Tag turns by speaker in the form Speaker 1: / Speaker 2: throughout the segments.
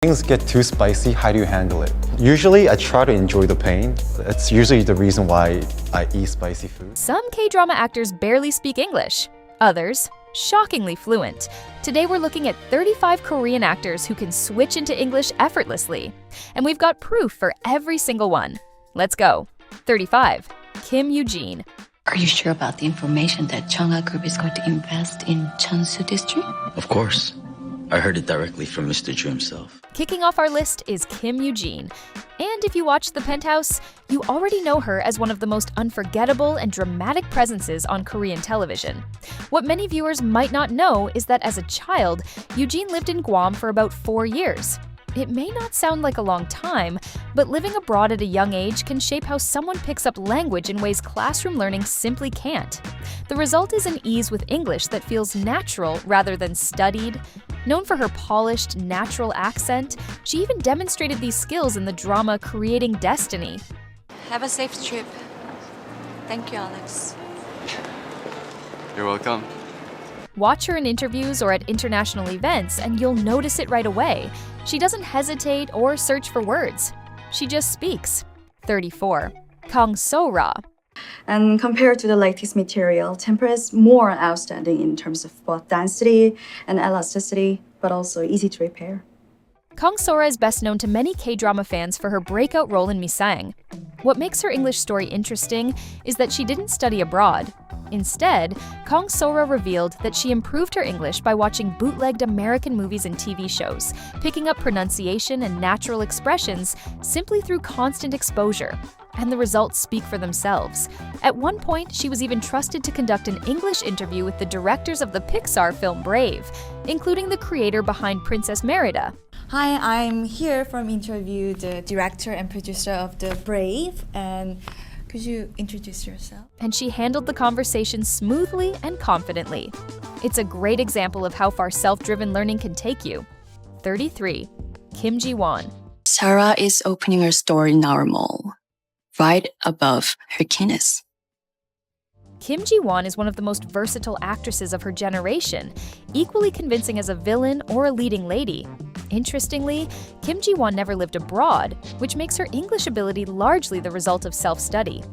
Speaker 1: Things get too spicy, how do you handle it? Usually I try to enjoy the pain. It's usually the reason why I eat spicy food.
Speaker 2: Some K-drama actors barely speak English. Others, shockingly fluent. Today we're looking at 35 Korean actors who can switch into English effortlessly. And we've got proof for every single one. Let's go. 35. Kim Eugene.
Speaker 3: Are you sure about the information that Chungha Group is going to invest in Cheonsu District?
Speaker 4: Of course. I heard it directly from Mr. Ju himself.
Speaker 2: Kicking off our list is Kim Eugene. And if you watched The Penthouse, you already know her as one of the most unforgettable and dramatic presences on Korean television. What many viewers might not know is that as a child, Eugene lived in Guam for about 4 years. It may not sound like a long time, but living abroad at a young age can shape how someone picks up language in ways classroom learning simply can't. The result is an ease with English that feels natural rather than studied. Known for her polished, natural accent, she even demonstrated these skills in the drama Creating Destiny.
Speaker 5: Have a safe trip. Thank you, Alex.
Speaker 6: You're welcome.
Speaker 2: Watch her in interviews or at international events and you'll notice it right away. She doesn't hesitate or search for words. She just speaks. 34. Kang So-ra.
Speaker 7: And compared to the latest material, Tempera is more outstanding in terms of both density and elasticity, but also easy to repair.
Speaker 2: Kang So-ra is best known to many K-drama fans for her breakout role in Misang. What makes her English story interesting is that she didn't study abroad. Instead, Kang So-ra revealed that she improved her English by watching bootlegged American movies and TV shows, picking up pronunciation and natural expressions simply through constant exposure. And the results speak for themselves. At one point, she was even trusted to conduct an English interview with the directors of the Pixar film Brave, including the creator behind Princess Merida.
Speaker 8: Hi, I'm here from interview the director and producer of the Brave, and could you introduce yourself?
Speaker 2: And she handled the conversation smoothly and confidently. It's a great example of how far self-driven learning can take you. 33. Kim Ji-won.
Speaker 3: Sarah is opening her store in our mall, right above her keenness.
Speaker 2: Kim Ji-won is one of the most versatile actresses of her generation, equally convincing as a villain or a leading lady. Interestingly, Kim Ji-won never lived abroad, which makes her English ability largely the result of self-study.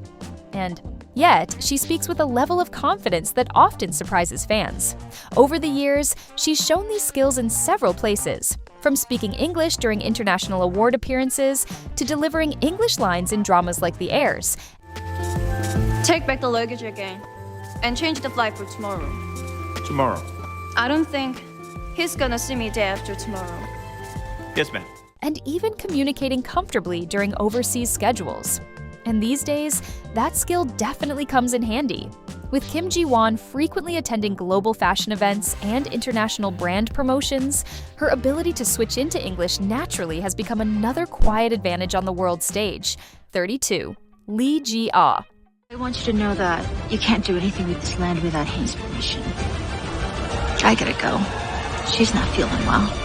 Speaker 2: And yet, she speaks with a level of confidence that often surprises fans. Over the years, she's shown these skills in several places, from speaking English during international award appearances to delivering English lines in dramas like The Heirs.
Speaker 5: Take back the luggage again and change the flight for tomorrow.
Speaker 9: Tomorrow.
Speaker 5: I don't think he's gonna see me day after tomorrow.
Speaker 9: Yes, ma'am.
Speaker 2: And even communicating comfortably during overseas schedules. And these days, that skill definitely comes in handy. With Kim Ji-won frequently attending global fashion events and international brand promotions, her ability to switch into English naturally has become another quiet advantage on the world stage. 32. Lee Jung-jae.
Speaker 10: I want you to know that you can't do anything with this land without Hain's permission. I gotta go. She's not feeling well.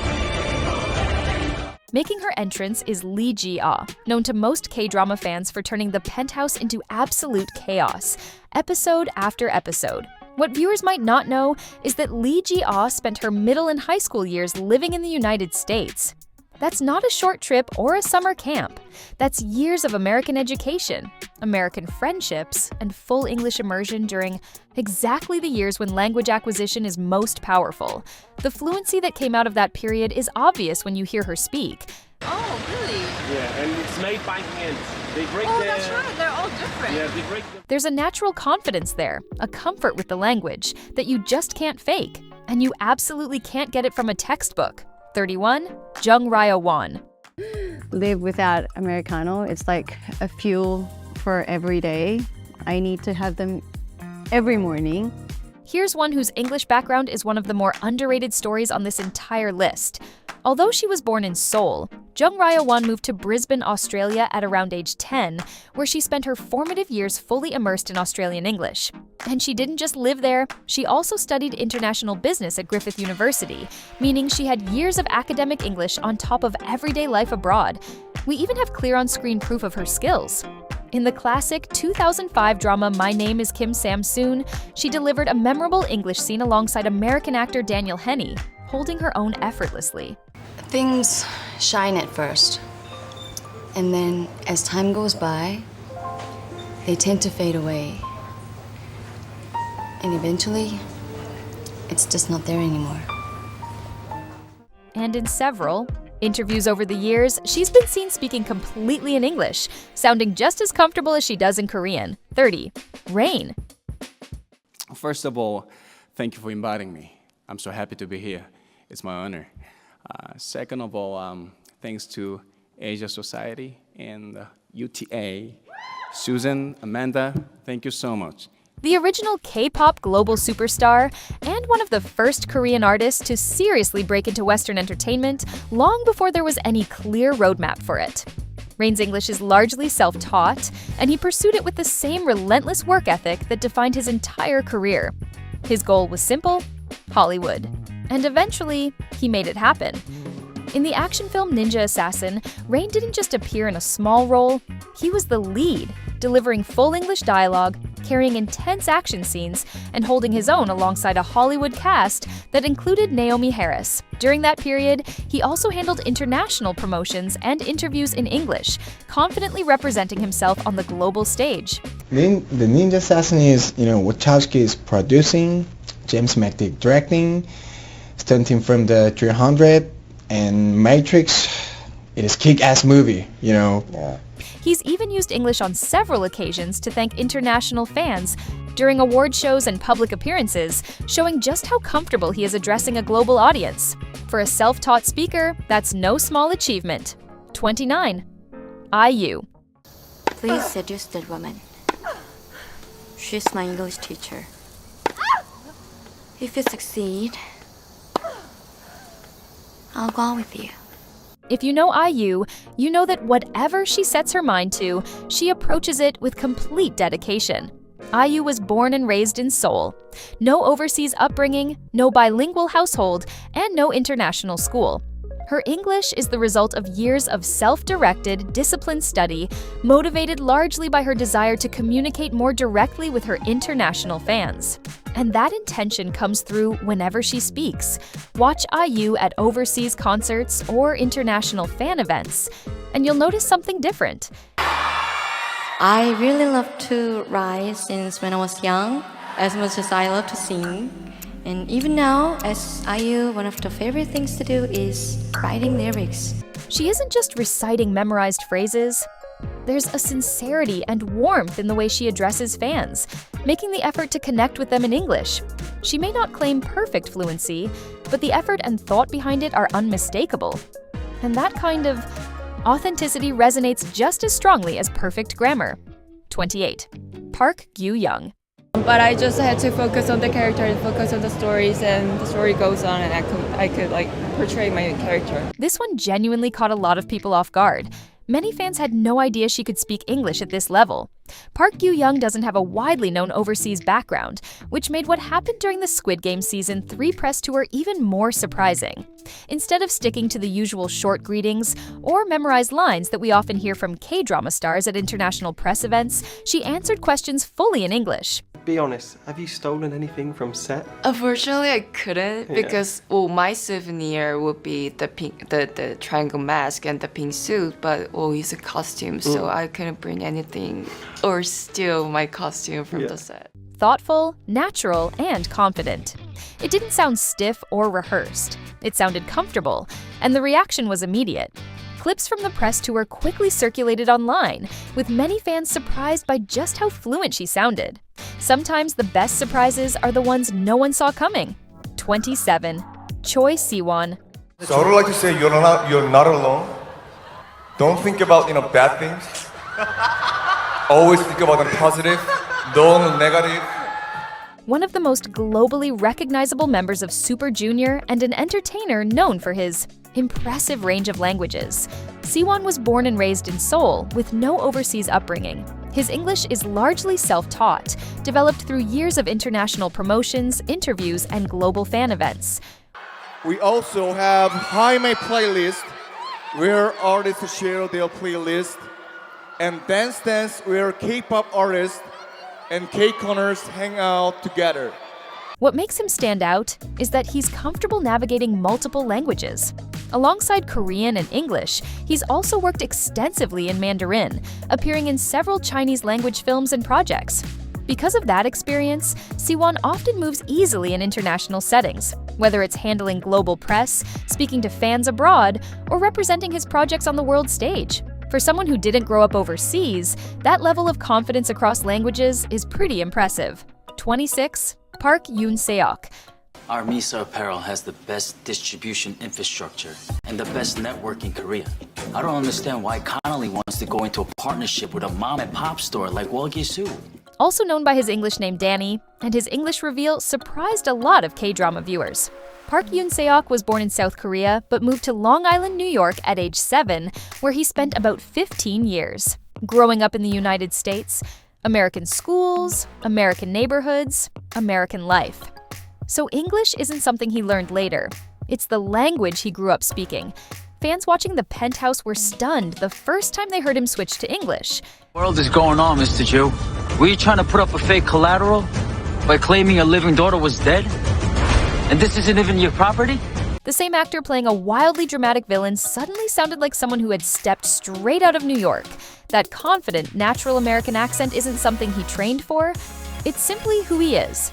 Speaker 2: Making her entrance is Lee Jung-jae, known to most K-drama fans for turning The Penthouse into absolute chaos, episode after episode. What viewers might not know is that Lee Jung-jae spent her middle and high school years living in the United States. That's not a short trip or a summer camp. That's years of American education, American friendships, and full English immersion during exactly the years when language acquisition is most powerful. The fluency that came out of that period is obvious when you hear her speak.
Speaker 5: Oh, really?
Speaker 9: Yeah, and it's made by hand. They break
Speaker 5: That's right. They're all different.
Speaker 9: Yeah, they break
Speaker 2: There's a natural confidence there, a comfort with the language that you just can't fake. And you absolutely can't get it from a textbook. 31. Jung Ryeo-won.
Speaker 11: Live without Americano. It's like a fuel for every day. I need to have them every morning.
Speaker 2: Here's one whose English background is one of the more underrated stories on this entire list. Although she was born in Seoul, Jung Ryeo-won moved to Brisbane, Australia at around age 10, where she spent her formative years fully immersed in Australian English. And she didn't just live there, she also studied international business at Griffith University, meaning she had years of academic English on top of everyday life abroad. We even have clear on-screen proof of her skills. In the classic 2005 drama My Name is Kim Sam-soon, she delivered a memorable English scene alongside American actor Daniel Henney, holding her own effortlessly.
Speaker 3: Things shine at first. And then as time goes by, they tend to fade away. And eventually, it's just not there anymore.
Speaker 2: And in several interviews over the years, she's been seen speaking completely in English, sounding just as comfortable as she does in Korean. 30. Rain.
Speaker 12: First of all, thank you for inviting me. I'm so happy to be here. It's my honor. Second of all, thanks to Asia Society and UTA. Susan, Amanda, thank you so much.
Speaker 2: The original K-pop global superstar and one of the first Korean artists to seriously break into Western entertainment long before there was any clear roadmap for it. Rain's English is largely self-taught, and he pursued it with the same relentless work ethic that defined his entire career. His goal was simple: Hollywood. And eventually, he made it happen. In the action film Ninja Assassin, Rain didn't just appear in a small role, he was the lead, delivering full English dialogue, carrying intense action scenes, and holding his own alongside a Hollywood cast that included Naomi Harris. During that period, he also handled international promotions and interviews in English, confidently representing himself on the global stage.
Speaker 13: The Ninja Assassin is, Wachowski is producing, James McTeague directing, stunting from the 300, and Matrix. It is kick-ass movie, Yeah.
Speaker 2: He's even used English on several occasions to thank international fans during award shows and public appearances, showing just how comfortable he is addressing a global audience. For a self-taught speaker, that's no small achievement. 29. IU.
Speaker 14: Please seduce that woman. She's my English teacher. If you succeed, I'll go with you.
Speaker 2: If you know IU, you know that whatever she sets her mind to, she approaches it with complete dedication. IU was born and raised in Seoul. No overseas upbringing, no bilingual household, and no international school. Her English is the result of years of self-directed, disciplined study, motivated largely by her desire to communicate more directly with her international fans. And that intention comes through whenever she speaks. Watch IU at overseas concerts or international fan events, and you'll notice something different.
Speaker 14: I really love to write since when I was young, as much as I love to sing. And even now, as IU, one of the favorite things to do is writing lyrics.
Speaker 2: She isn't just reciting memorized phrases. There's a sincerity and warmth in the way she addresses fans, making the effort to connect with them in English. She may not claim perfect fluency, but the effort and thought behind it are unmistakable. And that kind of authenticity resonates just as strongly as perfect grammar. 28. Park Gyu-young.
Speaker 15: But I just had to focus on the character and focus on the stories, and the story goes on, and I could portray my character.
Speaker 2: This one genuinely caught a lot of people off guard. Many fans had no idea she could speak English at this level. Park Gyu-young doesn't have a widely known overseas background, which made what happened during the Squid Game Season 3 press tour even more surprising. Instead of sticking to the usual short greetings or memorized lines that we often hear from K-drama stars at international press events, she answered questions fully in English.
Speaker 16: Be honest, have you stolen anything from set?
Speaker 17: Unfortunately, I couldn't because my souvenir would be the triangle mask and the pink suit, but it's a costume, so I couldn't bring anything or steal my costume from the set.
Speaker 2: Thoughtful, natural, and confident. It didn't sound stiff or rehearsed. It sounded comfortable, and the reaction was immediate. Clips from the press tour quickly circulated online, with many fans surprised by just how fluent she sounded. Sometimes the best surprises are the ones no one saw coming. 27. Choi Siwon.
Speaker 18: So I would like to say you're not alone. Don't think about bad things. Always think about the positive, don't negative.
Speaker 2: One of the most globally recognizable members of Super Junior and an entertainer known for his impressive range of languages. Si-wan was born and raised in Seoul with no overseas upbringing. His English is largely self-taught, developed through years of international promotions, interviews, and global fan events.
Speaker 18: We also have Jaime playlist, where artists share their playlist, and Dance, where K-pop artists and K-corners hang out together.
Speaker 2: What makes him stand out is that he's comfortable navigating multiple languages. Alongside Korean and English, he's also worked extensively in Mandarin, appearing in several Chinese language films and projects. Because of that experience, Si-wan often moves easily in international settings, whether it's handling global press, speaking to fans abroad, or representing his projects on the world stage. For someone who didn't grow up overseas, that level of confidence across languages is pretty impressive. 26. Park Yoon-seok.
Speaker 4: Our Misa Apparel has the best distribution infrastructure and the best network in Korea. I don't understand why Connolly wants to go into a partnership with a mom-and-pop store like Walgisu.
Speaker 2: Also known by his English name Danny, and his English reveal surprised a lot of K-drama viewers. Park Yoon-seok was born in South Korea, but moved to Long Island, New York at age 7, where he spent about 15 years. Growing up in the United States, American schools, American neighborhoods, American life. So English isn't something he learned later. It's the language he grew up speaking. Fans watching The Penthouse were stunned the first time they heard him switch to English.
Speaker 4: What world is going on, Mr. Jew? Were you trying to put up a fake collateral by claiming your living daughter was dead? And this isn't even your property?
Speaker 2: The same actor playing a wildly dramatic villain suddenly sounded like someone who had stepped straight out of New York. That confident, natural American accent isn't something he trained for. It's simply who he is.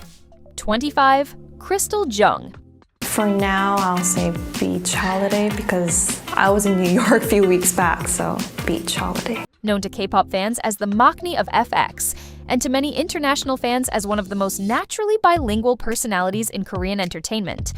Speaker 2: 25. Krystal Jung.
Speaker 19: For now, I'll say beach holiday because I was in New York a few weeks back, so beach holiday.
Speaker 2: Known to K-pop fans as the Maknae of FX, and to many international fans as one of the most naturally bilingual personalities in Korean entertainment,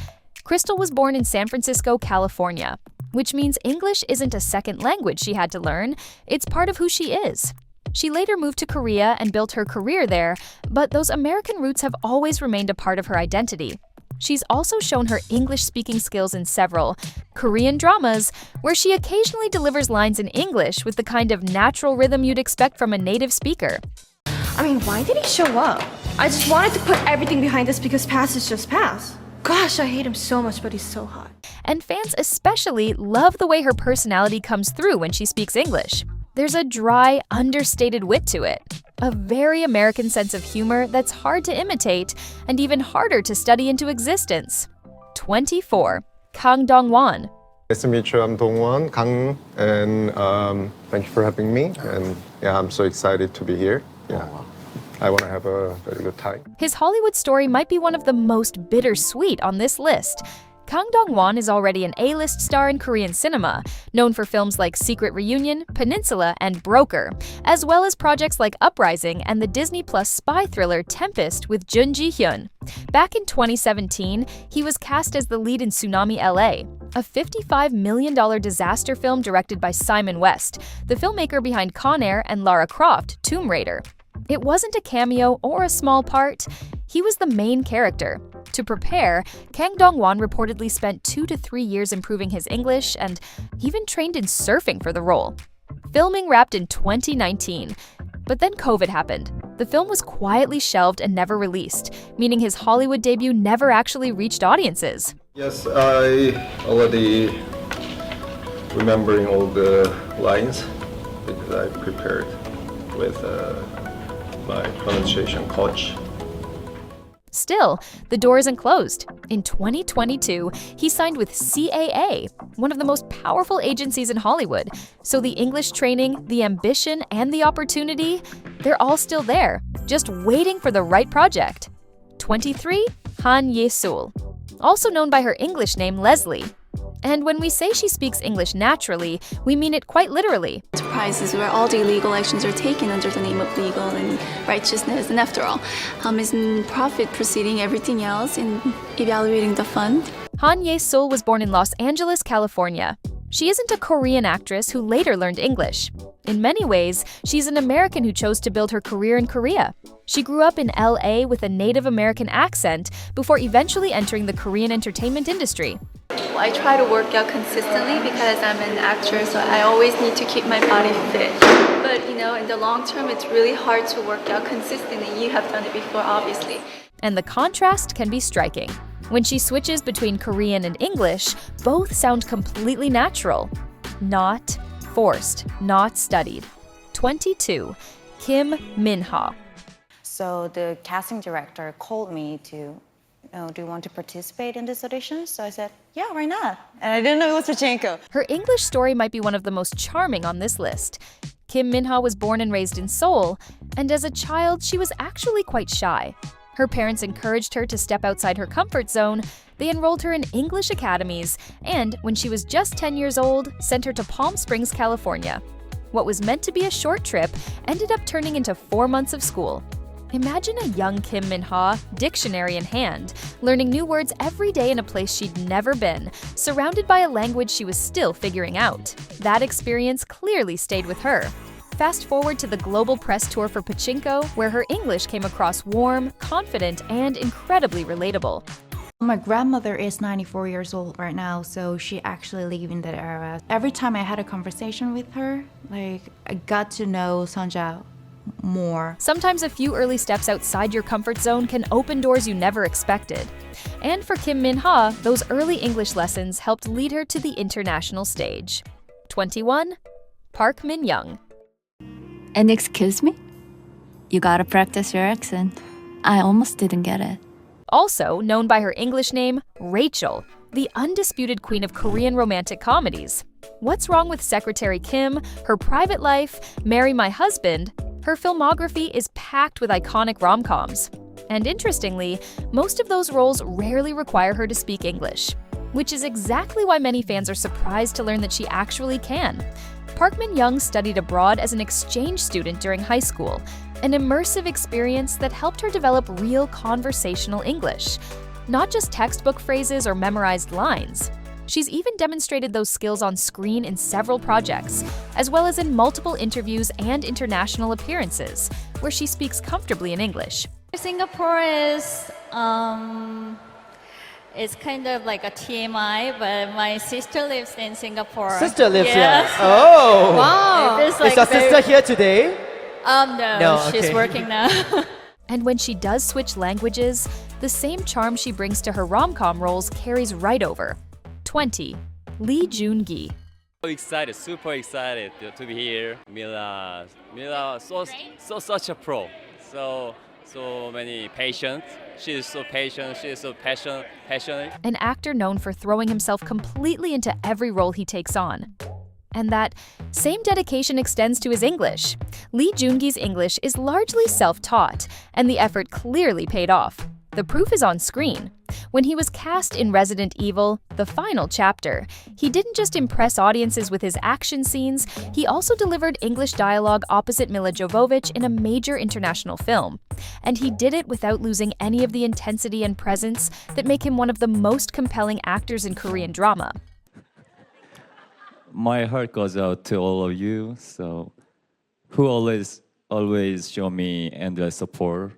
Speaker 2: Krystal was born in San Francisco, California, which means English isn't a second language she had to learn, it's part of who she is. She later moved to Korea and built her career there, but those American roots have always remained a part of her identity. She's also shown her English-speaking skills in several Korean dramas, where she occasionally delivers lines in English with the kind of natural rhythm you'd expect from a native speaker.
Speaker 20: I mean, why did he show up? I just wanted to put everything behind us because past is just past. Gosh, I hate him so much, but he's so hot.
Speaker 2: And fans especially love the way her personality comes through when she speaks English. There's a dry, understated wit to it. A very American sense of humor that's hard to imitate and even harder to study into existence. 24. Kang Dong-won.
Speaker 21: Nice to meet you. I'm Dong-won, Kang, and thank you for having me. And yeah, I'm so excited to be here. Yeah, I want to have a very good time.
Speaker 2: His Hollywood story might be one of the most bittersweet on this list. Kang Dong-won is already an A-list star in Korean cinema, known for films like Secret Reunion, Peninsula, and Broker, as well as projects like Uprising and the Disney Plus spy thriller Tempest with Jun Ji-hyun. Back in 2017, he was cast as the lead in Tsunami LA, a $55 million disaster film directed by Simon West, the filmmaker behind Con Air and Lara Croft, Tomb Raider. It wasn't a cameo or a small part. He was the main character. To prepare, Kang Dong-won reportedly spent 2 to 3 years improving his English and even trained in surfing for the role. Filming wrapped in 2019, but then COVID happened. The film was quietly shelved and never released, meaning his Hollywood debut never actually reached audiences.
Speaker 21: Yes, I already remembering all the lines because I prepared with my pronunciation coach.
Speaker 2: Still, the door isn't closed. In 2022, he signed with CAA, one of the most powerful agencies in Hollywood. So the English training, the ambition, and the opportunity, they're all still there, just waiting for the right project. 23. Ahn Hyo-seop, also known by her English name Leslie. And when we say she speaks English naturally, we mean it quite literally.
Speaker 22: Enterprises where all the illegal actions are taken under the name of legal and righteousness, and after all, isn't profit preceding everything else in evaluating the fund?
Speaker 2: Ahn Hyo-seop was born in Los Angeles, California. She isn't a Korean actress who later learned English. In many ways, she's an American who chose to build her career in Korea. She grew up in LA with a Native American accent before eventually entering the Korean entertainment industry.
Speaker 22: I try to work out consistently because I'm an actor, so I always need to keep my body fit. But in the long term, it's really hard to work out consistently. You have done it before, obviously.
Speaker 2: And the contrast can be striking. When she switches between Korean and English, both sound completely natural. Not forced, not studied. 22. Kim Min-ha.
Speaker 23: So the casting director called me to
Speaker 1: do you want to participate in this audition? So I said, yeah, why not? And I didn't know it was Pachinko.
Speaker 2: Her English story might be one of the most charming on this list. Kim Min-ha was born and raised in Seoul, and as a child, she was actually quite shy. Her parents encouraged her to step outside her comfort zone. They enrolled her in English academies, and when she was just 10 years old, sent her to Palm Springs, California. What was meant to be a short trip ended up turning into 4 months of school. Imagine a young Kim Min-ha, dictionary in hand, learning new words every day in a place she'd never been, surrounded by a language she was still figuring out. That experience clearly stayed with her. Fast forward to the global press tour for Pachinko, where her English came across warm, confident, and incredibly relatable.
Speaker 6: My grandmother is 94 years old right now, so she actually lived in that era. Every time I had a conversation with her, I got to know Sonja more.
Speaker 2: Sometimes a few early steps outside your comfort zone can open doors you never expected. And for Kim Min-ha, those early English lessons helped lead her to the international stage. 21. Park Min-young.
Speaker 23: And excuse me? You gotta practice your accent. I almost didn't get it.
Speaker 2: Also known by her English name, Rachel, the undisputed queen of Korean romantic comedies. What's Wrong with Secretary Kim, Her Private Life, Marry My Husband, her filmography is packed with iconic rom-coms. And interestingly, most of those roles rarely require her to speak English, which is exactly why many fans are surprised to learn that she actually can. Park Min-young studied abroad as an exchange student during high school, an immersive experience that helped her develop real conversational English, not just textbook phrases or memorized lines. She's even demonstrated those skills on screen in several projects, as well as in multiple interviews and international appearances, where she speaks comfortably in English.
Speaker 24: Singapore is it's kind of like a TMI, but my sister lives in Singapore.
Speaker 25: Sister lives
Speaker 24: yes.
Speaker 25: here? Oh!
Speaker 24: Wow!
Speaker 25: Is your sister here today?
Speaker 24: No,
Speaker 25: okay.
Speaker 24: She's working now.
Speaker 2: And when she does switch languages, the same charm she brings to her rom-com roles carries right over. 20. Lee Jung-jae.
Speaker 26: Excited, super excited to be here. Mila, such a pro. So many patience. She is so patient. She is so passionate.
Speaker 2: An actor known for throwing himself completely into every role he takes on. And that same dedication extends to his English. Lee Jung-jae's English is largely self-taught, and the effort clearly paid off. The proof is on screen. When he was cast in Resident Evil, the final chapter, he didn't just impress audiences with his action scenes, he also delivered English dialogue opposite Mila Jovovich in a major international film. And he did it without losing any of the intensity and presence that make him one of the most compelling actors in Korean drama.
Speaker 27: My heart goes out to all of you, so who always show me endless support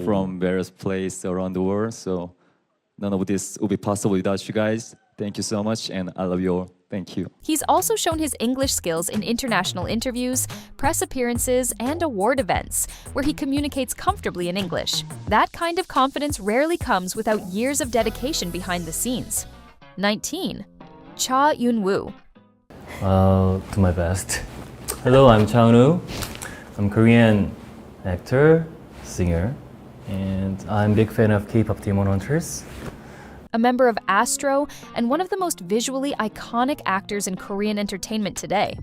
Speaker 27: from various places around the world. So none of this would be possible without you guys. Thank you so much, and I love you all. Thank you.
Speaker 2: He's also shown his English skills in international interviews, press appearances, and award events, where he communicates comfortably in English. That kind of confidence rarely comes without years of dedication behind the scenes. 19. Cha Eun-woo.
Speaker 28: I'll do my best. Hello, I'm Cha Eun-woo. I'm a Korean actor, singer, and I'm a big fan of K-pop Demon Hunters.
Speaker 2: A member of Astro and one of the most visually iconic actors in Korean entertainment today.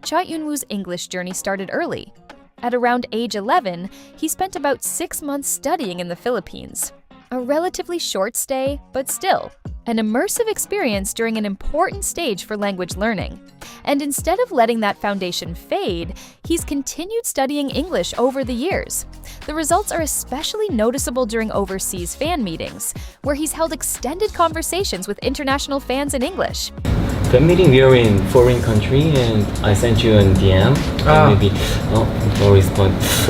Speaker 2: Cha Eun-woo's English journey started early. At around age 11, he spent about 6 months studying in the Philippines. A relatively short stay, but still, an immersive experience during an important stage for language learning. And instead of letting that foundation fade, he's continued studying English over the years. The results are especially noticeable during overseas fan meetings, where he's held extended conversations with international fans in English.
Speaker 28: Fan meeting, we are in foreign country, and I sent you a DM. Maybe, no response.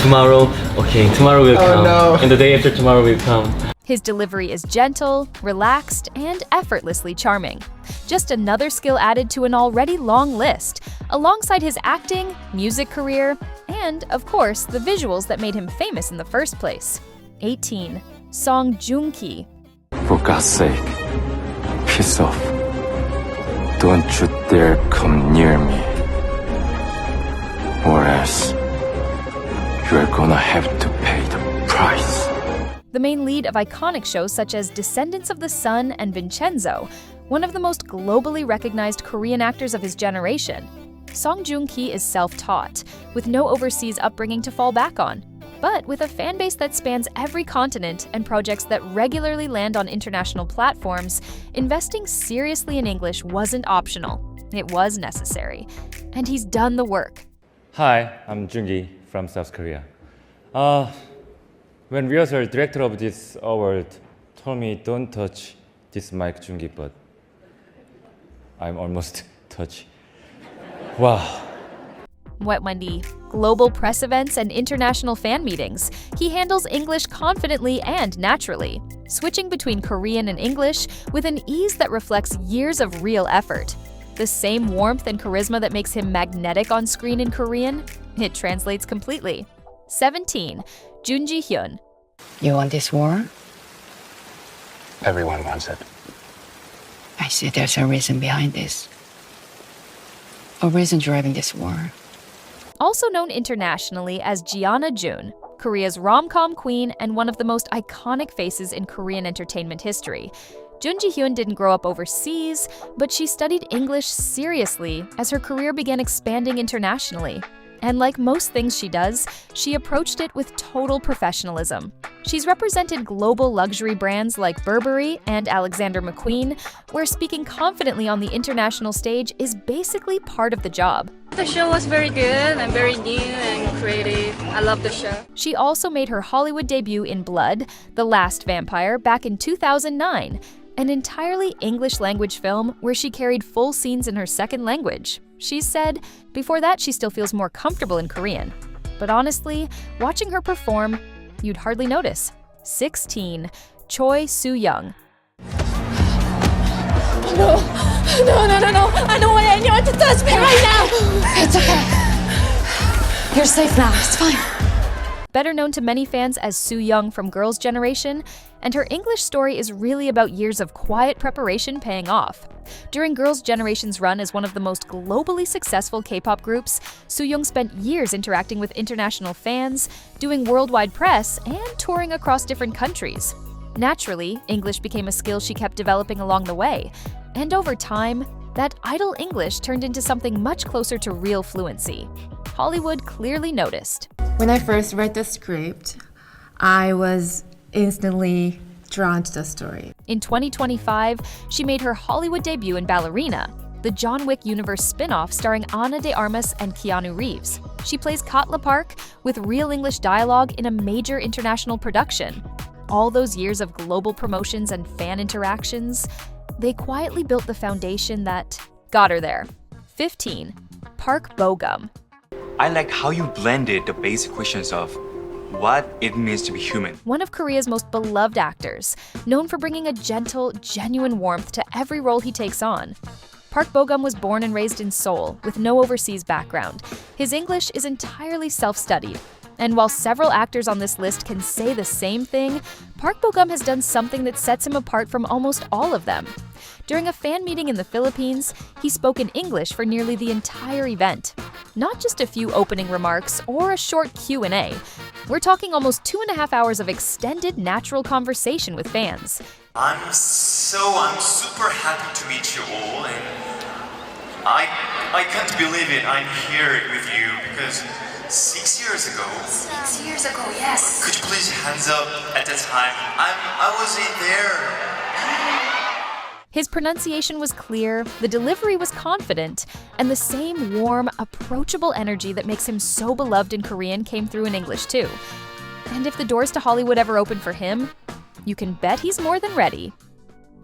Speaker 28: Tomorrow, okay, tomorrow will come.
Speaker 13: No.
Speaker 28: And the day after tomorrow will come.
Speaker 2: His delivery is gentle, relaxed, and effortlessly charming. Just another skill added to an already long list, alongside his acting, music career, and, of course, the visuals that made him famous in the first place. 18. Song Joong-ki.
Speaker 29: For God's sake, piss off. Don't you dare come near me. Or else, you're gonna have to pay the price.
Speaker 2: The main lead of iconic shows such as Descendants of the Sun and Vincenzo, one of the most globally recognized Korean actors of his generation. Song Joong-ki is self-taught, with no overseas upbringing to fall back on. But with a fan base that spans every continent and projects that regularly land on international platforms, investing seriously in English wasn't optional. It was necessary. And he's done the work.
Speaker 3: Hi, I'm Joong-gi from South Korea. When rehearsal director of this award told me don't touch this mic, Joong-gi, but I'm almost touch. Wow.
Speaker 2: Wet Wendy, global press events and international fan meetings. He handles English confidently and naturally, switching between Korean and English with an ease that reflects years of real effort. The same warmth and charisma that makes him magnetic on screen in Korean, it translates completely. 17. Jun Ji-hyun.
Speaker 5: You want this war?
Speaker 29: Everyone wants it.
Speaker 5: I see there's a reason behind this. A reason driving this war.
Speaker 2: Also known internationally as Gianna Jun, Korea's rom-com queen and one of the most iconic faces in Korean entertainment history. Jun Ji-hyun didn't grow up overseas, but she studied English seriously as her career began expanding internationally. And like most things she does, she approached it with total professionalism. She's represented global luxury brands like Burberry and Alexander McQueen, where speaking confidently on the international stage is basically part of the job.
Speaker 7: The show was very good and very new and creative. I love the show.
Speaker 2: She also made her Hollywood debut in Blood, The Last Vampire, back in 2009, an entirely English language film where she carried full scenes in her second language. She said, before that she still feels more comfortable in Korean. But honestly, watching her perform, you'd hardly notice. 16. Choi Soo-young.
Speaker 20: No, I don't want anyone to touch me right now.
Speaker 23: It's okay. You're safe now. It's fine.
Speaker 2: Better known to many fans as Soo-young from Girls' Generation, and her English story is really about years of quiet preparation paying off. During Girls' Generation's run as one of the most globally successful K-pop groups, Soo-young spent years interacting with international fans, doing worldwide press, and touring across different countries. Naturally, English became a skill she kept developing along the way, and over time, that idle English turned into something much closer to real fluency. Hollywood clearly noticed.
Speaker 8: When I first read the script, I was instantly drawn to the story.
Speaker 2: In 2025, she made her Hollywood debut in Ballerina, the John Wick universe spin-off starring Ana de Armas and Keanu Reeves. She plays Katla Park with real English dialogue in a major international production. All those years of global promotions and fan interactions, they quietly built the foundation that got her there. 15. Park Bo-gum.
Speaker 9: I like how you blended the basic questions of what it means to be human.
Speaker 2: One of Korea's most beloved actors, known for bringing a gentle, genuine warmth to every role he takes on. Park Bo-gum was born and raised in Seoul with no overseas background. His English is entirely self-studied. And while several actors on this list can say the same thing, Park Bo-gum has done something that sets him apart from almost all of them. During a fan meeting in the Philippines, he spoke in English for nearly the entire event. Not just a few opening remarks or a short Q&A. We're talking almost 2.5 hours of extended, natural conversation with fans.
Speaker 10: I'm super happy to meet you all, and I can't believe it. I'm here with you because 6 years ago.
Speaker 23: 6 years ago, yes.
Speaker 10: Could you please hands up at the time? I wasn't there.
Speaker 2: His pronunciation was clear, the delivery was confident, and the same warm, approachable energy that makes him so beloved in Korean came through in English too. And if the doors to Hollywood ever open for him, you can bet he's more than ready.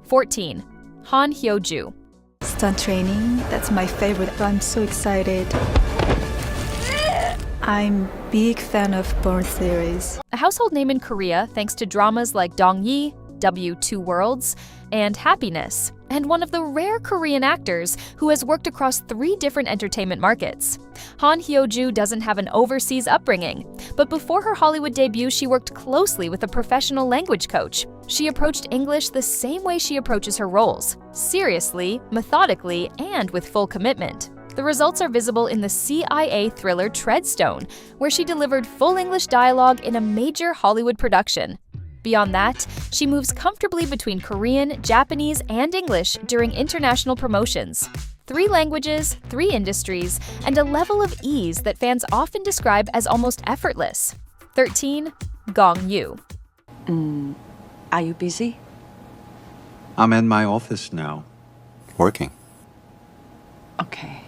Speaker 2: 14. Ahn Hyo-seop.
Speaker 11: Stunt training, that's my favorite. I'm so excited. I'm big fan of Born series.
Speaker 2: A household name in Korea thanks to dramas like Dong-gi, W2 Worlds, and Happiness, and one of the rare Korean actors who has worked across 3 different entertainment markets. Ahn Hyo-seop doesn't have an overseas upbringing, but before her Hollywood debut, she worked closely with a professional language coach. She approached English the same way she approaches her roles, seriously, methodically, and with full commitment. The results are visible in the CIA thriller Treadstone, where she delivered full English dialogue in a major Hollywood production. Beyond that, she moves comfortably between Korean, Japanese, and English during international promotions. 3 languages, 3 industries, and a level of ease that fans often describe as almost effortless. 13. Gong Yoo.
Speaker 4: Are you busy?
Speaker 12: I'm in my office now, working.
Speaker 4: Okay.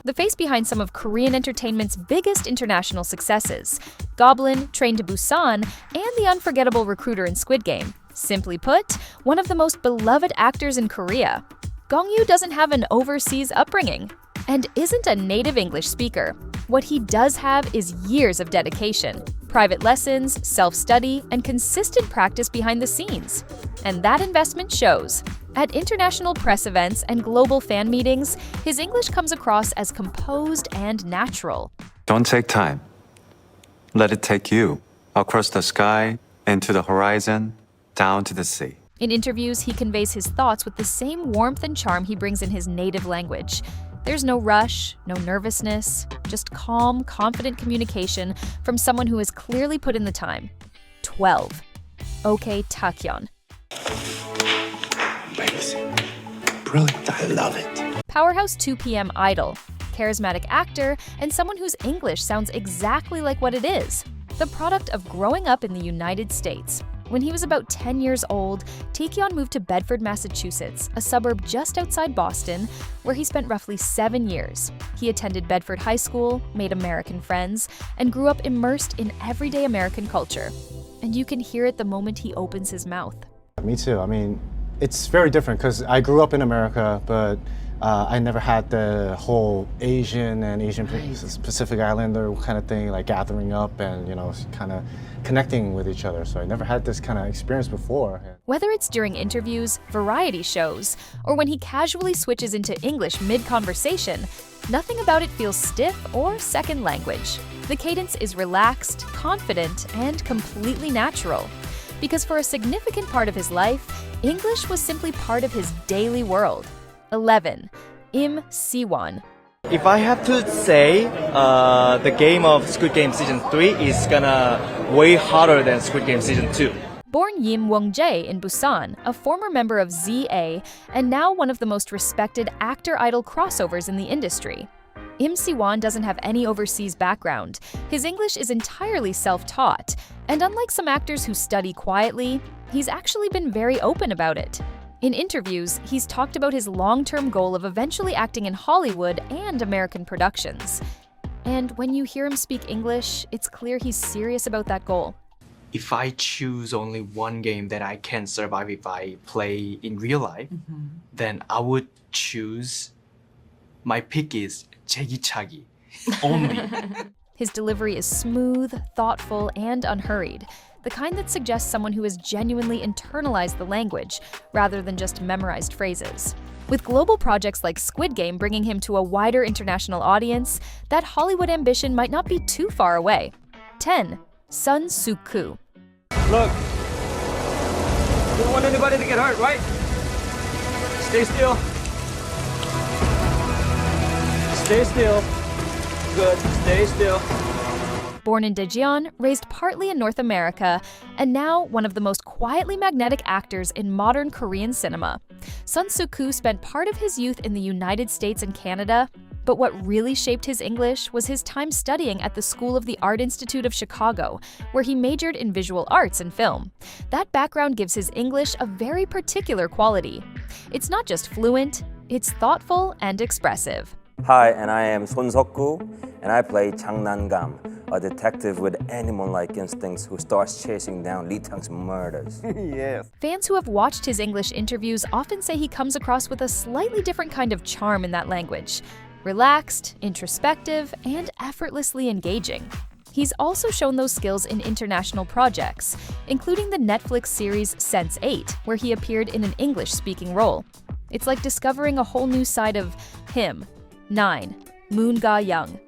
Speaker 2: The face behind some of Korean entertainment's biggest international successes, Goblin, Train to Busan, and the unforgettable recruiter in Squid Game. Simply put, one of the most beloved actors in Korea. Gong Yoo doesn't have an overseas upbringing and isn't a native English speaker. What he does have is years of dedication, private lessons, self-study, and consistent practice behind the scenes. And that investment shows. At international press events and global fan meetings, his English comes across as composed and natural.
Speaker 29: Don't take time. Let it take you across the sky, into the horizon, down to the sea.
Speaker 2: In interviews, he conveys his thoughts with the same warmth and charm he brings in his native language. There's no rush, no nervousness, just calm, confident communication from someone who has clearly put in the time. 12. OK Taecyeon.
Speaker 29: Amazing. Brilliant. I love it.
Speaker 2: Powerhouse 2 p.m. idol, charismatic actor, and someone whose English sounds exactly like what it is. The product of growing up in the United States. When he was about 10 years old, Taecyeon moved to Bedford, Massachusetts, a suburb just outside Boston, where he spent roughly 7 years. He attended Bedford High School, made American friends, and grew up immersed in everyday American culture. And you can hear it the moment he opens his mouth.
Speaker 14: Me too. I mean, it's very different because I grew up in America, but I never had the whole Asian and Asian Pacific Islander kind of thing, like gathering up and, kind of connecting with each other. So I never had this kind of experience before.
Speaker 2: Whether it's during interviews, variety shows, or when he casually switches into English mid-conversation, nothing about it feels stiff or second language. The cadence is relaxed, confident, and completely natural. Because for a significant part of his life, English was simply part of his daily world. 11. Si-wan.
Speaker 25: If I have to say, the game of Squid Game Season 3 is gonna way harder than Squid Game Season 2.
Speaker 2: Born Lee Jung-jae in Busan, a former member of ZA, and now one of the most respected actor-idol crossovers in the industry. Si-wan doesn't have any overseas background. His English is entirely self-taught, and unlike some actors who study quietly, he's actually been very open about it. In interviews, he's talked about his long-term goal of eventually acting in Hollywood and American productions. And when you hear him speak English, it's clear he's serious about that goal.
Speaker 15: If I choose only one game that I can survive if I play in real life, then I would choose, my pick is 제기차기 only.
Speaker 2: His delivery is smooth, thoughtful, and unhurried. The kind that suggests someone who has genuinely internalized the language, rather than just memorized phrases. With global projects like Squid Game bringing him to a wider international audience, that Hollywood ambition might not be too far away. 10. Suk-ku.
Speaker 25: Look, you don't want anybody to get hurt, right? Stay still. Stay still. Good, stay still.
Speaker 2: Born in Daejeon, raised partly in North America, and now one of the most quietly magnetic actors in modern Korean cinema. Suk-ku spent part of his youth in the United States and Canada, but what really shaped his English was his time studying at the School of the Art Institute of Chicago, where he majored in visual arts and film. That background gives his English a very particular quality. It's not just fluent, it's thoughtful and expressive.
Speaker 16: Hi, and I am Suk-ku, and I play Chang Nan-gam, a detective with animal-like instincts who starts chasing down Lee Tang's murders. Yes.
Speaker 2: Fans who have watched his English interviews often say he comes across with a slightly different kind of charm in that language. Relaxed, introspective, and effortlessly engaging. He's also shown those skills in international projects, including the Netflix series Sense8, where he appeared in an English-speaking role. It's like discovering a whole new side of him. 9. Moon Ga-young.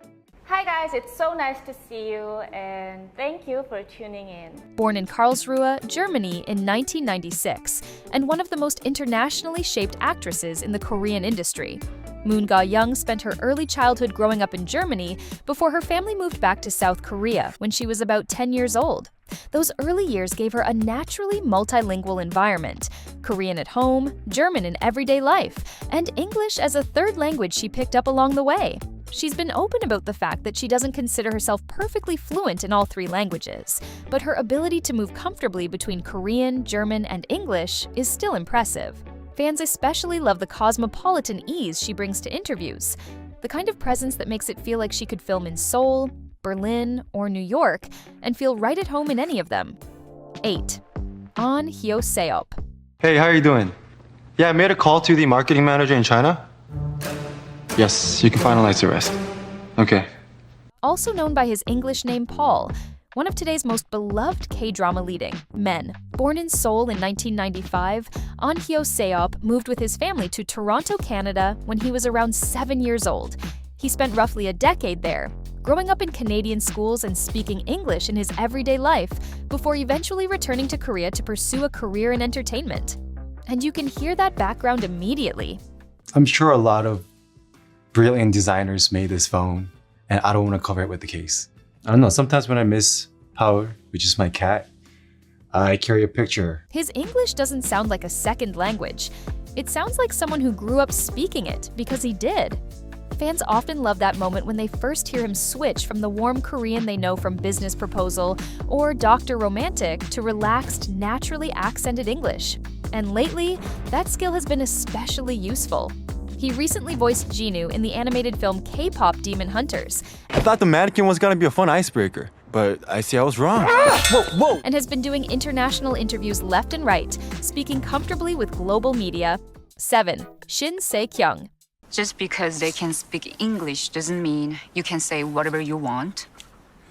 Speaker 17: Hi guys, it's so nice to see you and thank you for tuning in.
Speaker 2: Born in Karlsruhe, Germany in 1996, and one of the most internationally shaped actresses in the Korean industry. Moon Ga-young spent her early childhood growing up in Germany before her family moved back to South Korea when she was about 10 years old. Those early years gave her a naturally multilingual environment: Korean at home, German in everyday life, and English as a third language she picked up along the way. She's been open about the fact that she doesn't consider herself perfectly fluent in all three languages, but her ability to move comfortably between Korean, German, and English is still impressive. Fans especially love the cosmopolitan ease she brings to interviews, the kind of presence that makes it feel like she could film in Seoul, Berlin, or New York, and feel right at home in any of them. 8. Ahn Hyo-seop.
Speaker 1: Hey, how are you doing? Yeah, I made a call to the marketing manager in China. Yes, you can finalize the rest. Okay.
Speaker 2: Also known by his English name Paul, one of today's most beloved K-drama leading men. Born in Seoul in 1995, Ahn Hyo-seop moved with his family to Toronto, Canada when he was around 7 years old. He spent roughly a decade there, growing up in Canadian schools and speaking English in his everyday life before eventually returning to Korea to pursue a career in entertainment. And you can hear that background immediately.
Speaker 6: I'm sure a lot of brilliant designers made this phone, and I don't want to cover it with the case. I don't know, sometimes when I miss Power, which is my cat, I carry a picture.
Speaker 2: His English doesn't sound like a second language. It sounds like someone who grew up speaking it, because he did. Fans often love that moment when they first hear him switch from the warm Korean they know from Business Proposal or Dr. Romantic to relaxed, naturally accented English. And lately, that skill has been especially useful. He recently voiced Jinwoo in the animated film K-pop Demon Hunters.
Speaker 1: I thought the mannequin was gonna be a fun icebreaker, but I see I was wrong. Whoa!
Speaker 2: And has been doing international interviews left and right, speaking comfortably with global media. 7. Shin Se-kyung.
Speaker 5: Just because they can speak English doesn't mean you can say whatever you want.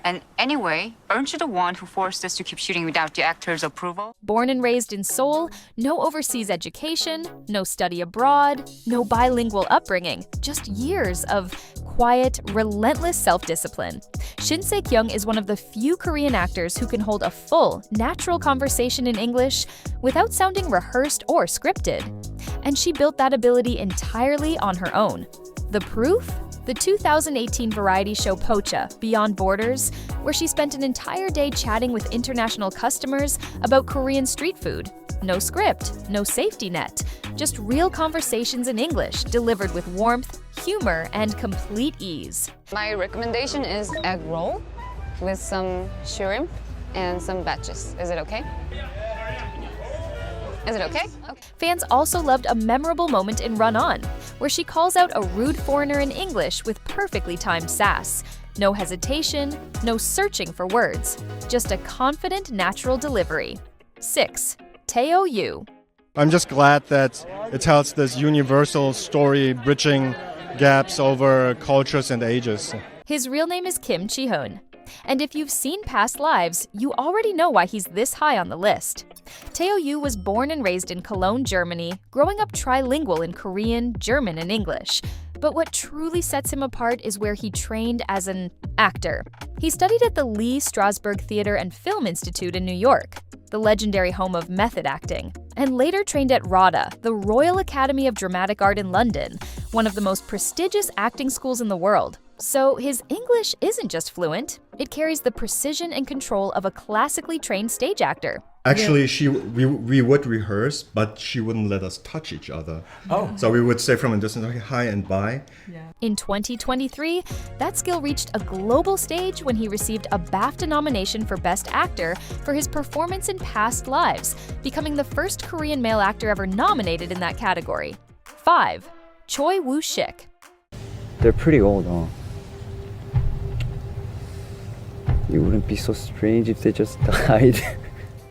Speaker 5: And anyway, aren't you the one who forced us to keep shooting without the actor's approval?
Speaker 2: Born and raised in Seoul, no overseas education, no study abroad, no bilingual upbringing, just years of quiet, relentless self-discipline. Shin Se-kyung is one of the few Korean actors who can hold a full, natural conversation in English without sounding rehearsed or scripted. And she built that ability entirely on her own. The proof? The 2018 variety show Pocha, Beyond Borders, where she spent an entire day chatting with international customers about Korean street food. No script, no safety net, just real conversations in English delivered with warmth, humor, and complete ease.
Speaker 18: My recommendation is egg roll with some shrimp and some batches. Is it okay? Is it okay?
Speaker 2: Fans also loved a memorable moment in Run On, where she calls out a rude foreigner in English with perfectly timed sass. No hesitation, no searching for words, just a confident, natural delivery. 6. Teo Yoo.
Speaker 19: I'm just glad that it tells this universal story bridging gaps over cultures and ages.
Speaker 2: His real name is Kim Ji-hyun. And if you've seen past lives, you already know why he's this high on the list. Teo Yoo was born and raised in Cologne, Germany, growing up trilingual in Korean, German, and English. But what truly sets him apart is where he trained as an actor. He studied at the Lee Strasberg Theater and Film Institute in New York, the legendary home of method acting, and later trained at RADA, the Royal Academy of Dramatic Art in London, one of the most prestigious acting schools in the world. So his English isn't just fluent, it carries the precision and control of a classically trained stage actor.
Speaker 19: Actually, we would rehearse, but she wouldn't let us touch each other. Oh. So we would say from a distance, okay, hi and bye.
Speaker 2: In 2023, that skill reached a global stage when he received a BAFTA nomination for Best Actor for his performance in Past Lives, becoming the first Korean male actor ever nominated in that category. 5. Choi Woo-shik.
Speaker 21: They're pretty old, huh? It wouldn't be so strange if they just died.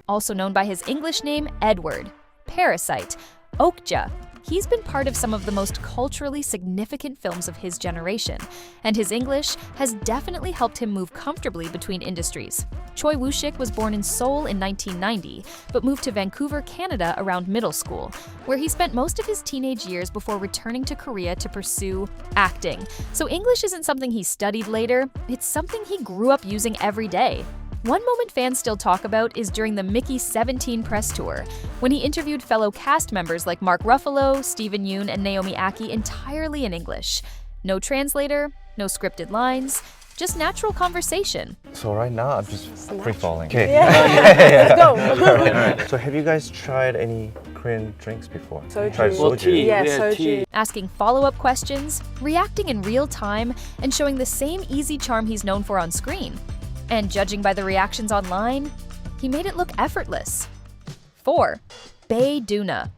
Speaker 2: Also known by his English name, Edward, Parasite, Okja. He's been part of some of the most culturally significant films of his generation, and his English has definitely helped him move comfortably between industries. Choi Woo-shik was born in Seoul in 1990, but moved to Vancouver, Canada around middle school, where he spent most of his teenage years before returning to Korea to pursue acting. So English isn't something he studied later, it's something he grew up using every day. One moment fans still talk about is during the Mickey 17 press tour, when he interviewed fellow cast members like Mark Ruffalo, Steven Yeun, and Naomi Ackie entirely in English. No translator, no scripted lines, just natural conversation.
Speaker 3: So right now I'm just free falling. Okay.
Speaker 7: Yeah.
Speaker 3: All right. So have you guys tried any Korean drinks before?
Speaker 7: Soju.
Speaker 3: Tried soju?
Speaker 7: Yeah, soju.
Speaker 2: Asking follow-up questions, reacting in real time, and showing the same easy charm he's known for on screen. And judging by the reactions online, he made it look effortless. 4. Bae Doona.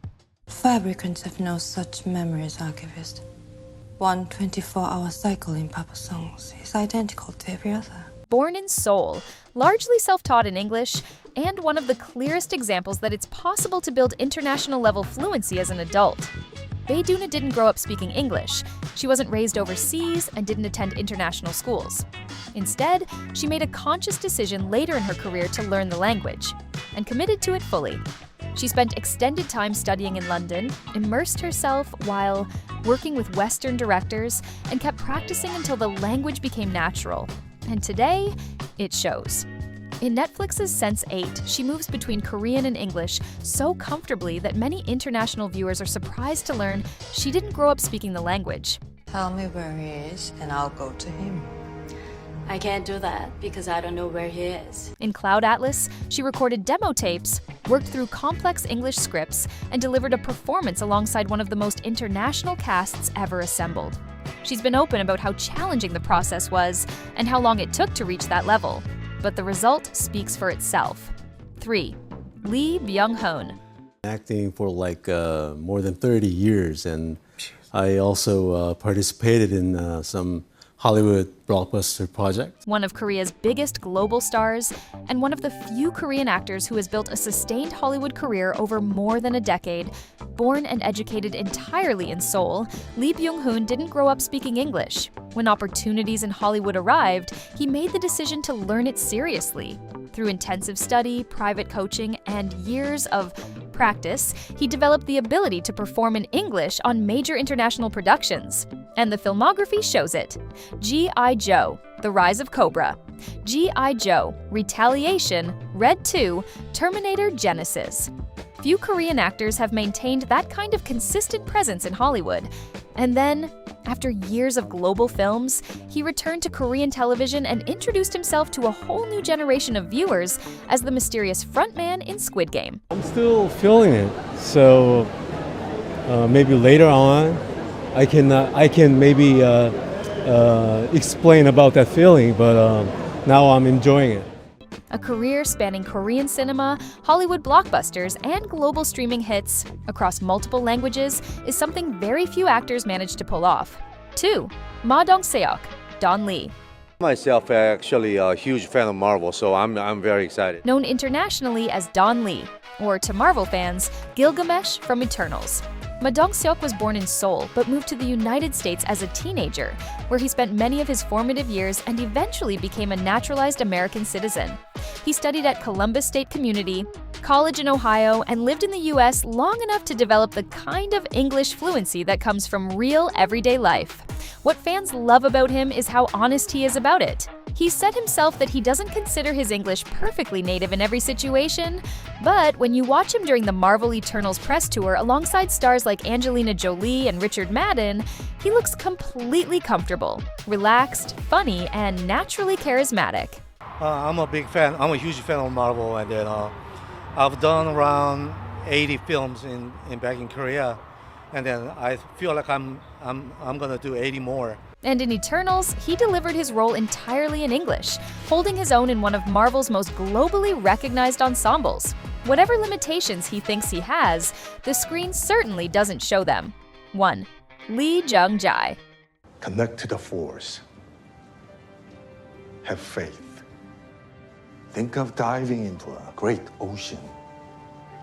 Speaker 13: Fabricants have no such memory as archivists. One 24-hour cycle in Papa songs is identical to every other.
Speaker 2: Born in Seoul, largely self-taught in English, and one of the clearest examples that it's possible to build international-level fluency as an adult. Bae Doona didn't grow up speaking English. She wasn't raised overseas and didn't attend international schools. Instead, she made a conscious decision later in her career to learn the language, and committed to it fully. She spent extended time studying in London, immersed herself while working with Western directors, and kept practicing until the language became natural. And today, it shows. In Netflix's Sense8, she moves between Korean and English so comfortably that many international viewers are surprised to learn she didn't grow up speaking the language.
Speaker 13: Tell me where he is, and I'll go to him.
Speaker 20: I can't do that because I don't know where he is.
Speaker 2: In Cloud Atlas, she recorded demo tapes, worked through complex English scripts, and delivered a performance alongside one of the most international casts ever assembled. She's been open about how challenging the process was and how long it took to reach that level. But the result speaks for itself. 3. Lee Byung-hun.
Speaker 22: Acting for like more than 30 years, and I also participated in some Hollywood blockbuster project.
Speaker 2: One of Korea's biggest global stars, and one of the few Korean actors who has built a sustained Hollywood career over more than a decade. Born and educated entirely in Seoul, Lee Byung-hun didn't grow up speaking English. When opportunities in Hollywood arrived, he made the decision to learn it seriously. Through intensive study, private coaching, and years of practice, he developed the ability to perform in English on major international productions. And the filmography shows it. G.I. Joe, The Rise of Cobra, G.I. Joe, Retaliation, Red 2, Terminator Genesis. Few Korean actors have maintained that kind of consistent presence in Hollywood. And then, after years of global films, he returned to Korean television and introduced himself to a whole new generation of viewers as the mysterious frontman in Squid Game.
Speaker 22: I'm still feeling it, so maybe later on I can maybe explain about that feeling, but now I'm enjoying it.
Speaker 2: A career spanning Korean cinema, Hollywood blockbusters, and global streaming hits across multiple languages is something very few actors manage to pull off. 2. Ma Dong-seok, Don Lee.
Speaker 24: Myself, actually a huge fan of Marvel, so I'm very excited.
Speaker 2: Known internationally as Don Lee, or to Marvel fans, Gilgamesh from Eternals. Ma Dong-seok was born in Seoul, but moved to the United States as a teenager, where he spent many of his formative years and eventually became a naturalized American citizen. He studied at Columbus State Community, college in Ohio, and lived in the US long enough to develop the kind of English fluency that comes from real everyday life. What fans love about him is how honest he is about it. He said himself that he doesn't consider his English perfectly native in every situation, but when you watch him during the Marvel Eternals press tour alongside stars like Angelina Jolie and Richard Madden, he looks completely comfortable, relaxed, funny, and naturally charismatic.
Speaker 26: I'm a big fan. I'm a huge fan of Marvel, and then I've done around 80 films back in Korea, and then I feel like I'm gonna do 80 more.
Speaker 2: And in Eternals, he delivered his role entirely in English, holding his own in one of Marvel's most globally recognized ensembles. Whatever limitations he thinks he has, the screen certainly doesn't show them. 1. Lee Jung-jae.
Speaker 27: Connect to the Force. Have faith. Think of diving into a great ocean.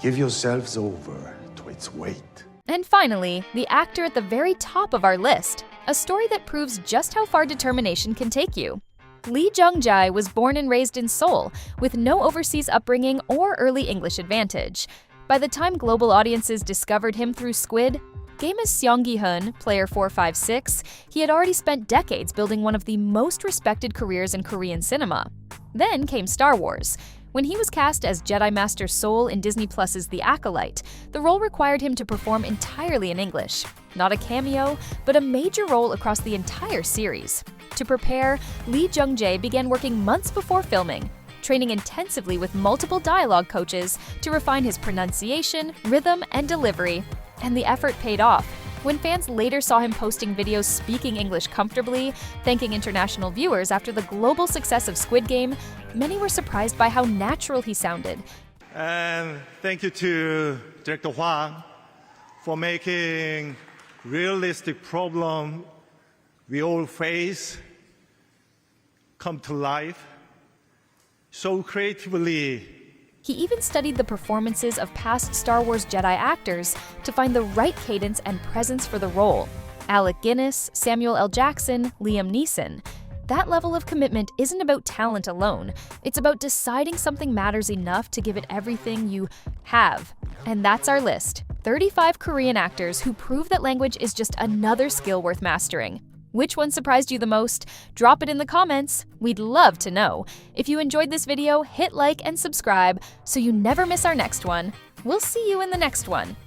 Speaker 27: Give yourselves over to its weight.
Speaker 2: And finally, the actor at the very top of our list, a story that proves just how far determination can take you. Lee Jung-jae was born and raised in Seoul, with no overseas upbringing or early English advantage. By the time global audiences discovered him through Squid Game as Seong Gi-hun, player 456, he had already spent decades building one of the most respected careers in Korean cinema. Then came Star Wars. When he was cast as Jedi Master Sol in Disney Plus's The Acolyte, the role required him to perform entirely in English. Not a cameo, but a major role across the entire series. To prepare, Lee Jung-jae began working months before filming, training intensively with multiple dialogue coaches to refine his pronunciation, rhythm, and delivery. And the effort paid off. When fans later saw him posting videos speaking English comfortably, thanking international viewers after the global success of Squid Game, many were surprised by how natural he sounded.
Speaker 26: And thank you to Director Hwang for making realistic problem we all face come to life so creatively.
Speaker 2: He even studied the performances of past Star Wars Jedi actors to find the right cadence and presence for the role. Alec Guinness, Samuel L. Jackson, Liam Neeson. That level of commitment isn't about talent alone. It's about deciding something matters enough to give it everything you have. And that's our list. 35 Korean actors who prove that language is just another skill worth mastering. Which one surprised you the most? Drop it in the comments. We'd love to know. If you enjoyed this video, hit like and subscribe so you never miss our next one. We'll see you in the next one.